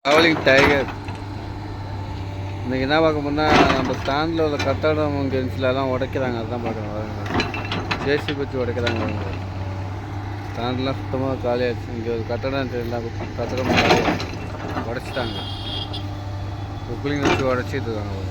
Travelling tiger. இன்றைக்கி என்ன பார்க்க போனால் நம்ம ஸ்டாண்டில் உள்ள கட்டடம் கென்ஸ்லாம் உடைக்கிறாங்க. அதுதான் பார்க்குறோம். ஜேசி வச்சு உடைக்கிறாங்க. அவங்க ஸ்டாண்ட்லாம் சுத்தமாக காலியாகிடுச்சு. இங்கே ஒரு கட்டடம் தெரியல, கட்டடம் உடைச்சிட்டாங்க. புக்லிங் வச்சு உடச்சிட்டு இருக்காங்க.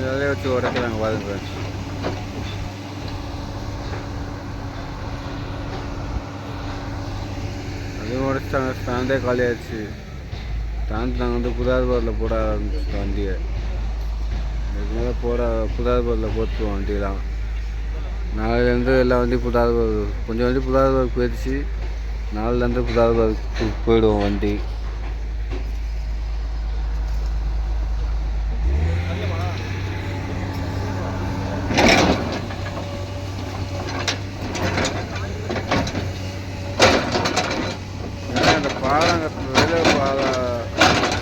வேலையை வச்சு உடைக்கிறாங்க. பாருங்க, அதுவும் உடைச்சிட்டாங்க. ஸ்டாண்டே காலி ஆயிடுச்சு. ஸ்டாண்ட் நாங்கள் புதார்பூரில் போட ஆரம்பிச்சிட்டோம் வண்டியை. இதுக்கு மேலே புதார்பூரில் போட்டுருவோம் வண்டியெலாம். நாளையிலேருந்து எல்லா வண்டியும் புதார்பூர், கொஞ்சம் வண்டி புதார்பூருக்கு போயிடுச்சு. நாளையிலேருந்து புதார்பூருக்கு போயிடுவோம் வண்டி.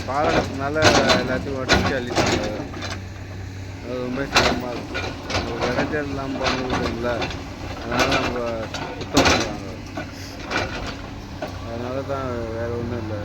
பாலகத்தினால எல்லாத்தையும் உடச்சி அள்ளிட்டாங்க. அது ரொம்ப சிரமமாக இருக்கும். இடைஞ்சல் இல்லாமல் பண்ணுறதில்ல, அதனால் நம்ம சுத்தம் பண்ணுறாங்க. அதனால தான் வேறு ஒன்றும் இல்லை.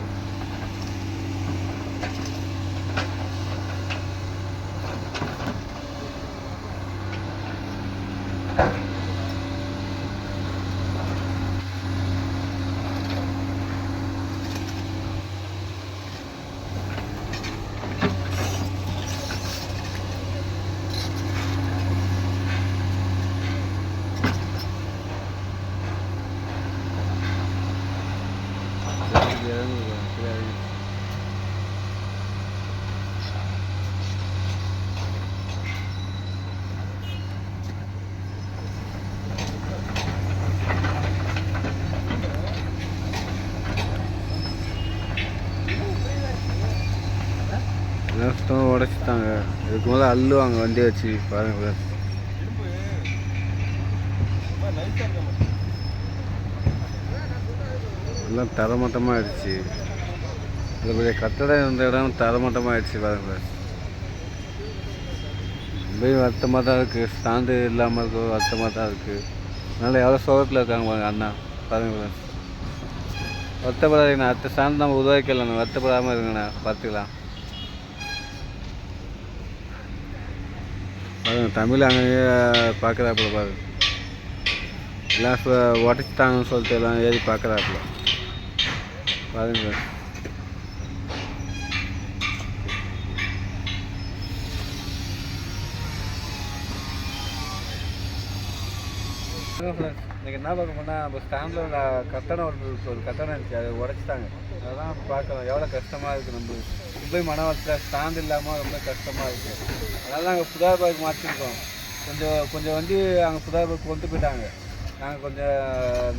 சுத்தமாக உடைச்சிட்டாங்க. இதுக்கு மேலே அள்ளுவாங்க வண்டி வச்சு. பாருங்க, எல்லாம் தரமட்டமாக ஆயிடுச்சு. இதில் பெரிய கட்டடம் இருந்த இடம் தரமட்டமாக ஆயிடுச்சு. பாருங்க, ரொம்ப வருத்தமாக தான் இருக்குது. ஸ்டாண்டு இல்லாமல் இருக்கும், வருத்தமாக தான் இருக்குது. அதனால் எவ்வளோ சோகத்தில் இருக்காங்க பாருங்க அண்ணா. பாருங்க, வருத்தப்படாதீங்கண்ணா. அடுத்த ஸ்டாண்டு நம்ம உருவாக்கிடலாம். வருத்தப்படாமல் இருக்குங்கண்ணா, பார்த்துக்கலாம். பாருங்க, தமிழ் அங்கேயே பார்க்குறாப்புல. பாருங்க, எல்லாம் உடச்சிட்டாங்கன்னு சொல்லிட்டு எல்லாம் ஏறி பார்க்குறாப்புல. பாருங்க, இன்றைக்கி என்ன பார்க்க போனால் நம்ம ஸ்டாண்டில் உள்ள கட்டடம் ஒரு கட்டடம் இருந்துச்சு. அதை உடச்சிட்டாங்க. அதெல்லாம் பார்க்குறோம். எவ்வளோ கஷ்டமாக இருக்குது. நம்ம ரொம்ப மன வருஷத்தில் ஸ்டாண்ட் இல்லாமல் ரொம்ப கஷ்டமாக இருக்குது. அதனால் நாங்கள் புதார்பூருக்கு மாற்றிருக்கோம். கொஞ்சம் வண்டி அங்கே புதார்பூருக்கு கொண்டு போயிட்டாங்க. நாங்கள் கொஞ்சம்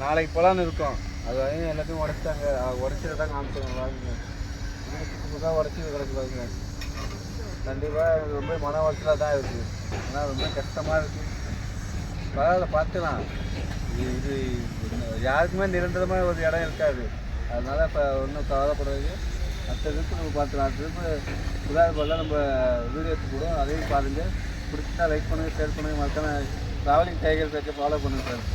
நாளைக்கு போகலான்னு இருக்கோம். அது வரையும் எல்லாத்தையும் உடச்சிட்டாங்க. உடச்சிட்டு தான் காமிச்சிருக்கோம். வாங்க, புதுசாக உடச்சி கிடக்கு. பாருங்க, கண்டிப்பாக ரொம்ப மன வருஷத்தில் தான் இருக்குது. ஆனால் ரொம்ப கஷ்டமாக இருக்குது. பரவாயில்ல, பார்த்துக்கலாம். இது யாருக்குமே நிரந்தரமாக ஒரு இடம் இருக்காது. அதனால் இப்போ ஒன்றும் கவலைப்படுறது. அடுத்த ட்ரிப்பு நம்ம பார்த்துக்கலாம். அடுத்த ட்ரிப்பு புதார்பூரில் நம்ம வீடியோ எடுத்து கூட அதையும் பாருங்கள். பிடிச்சா லைக் பண்ணுங்கள், ஷேர் பண்ணுங்கள். மறக்காம ட்ராவலிங் டைகர் பேஜை ஃபாலோ பண்ணுங்கள் சார்.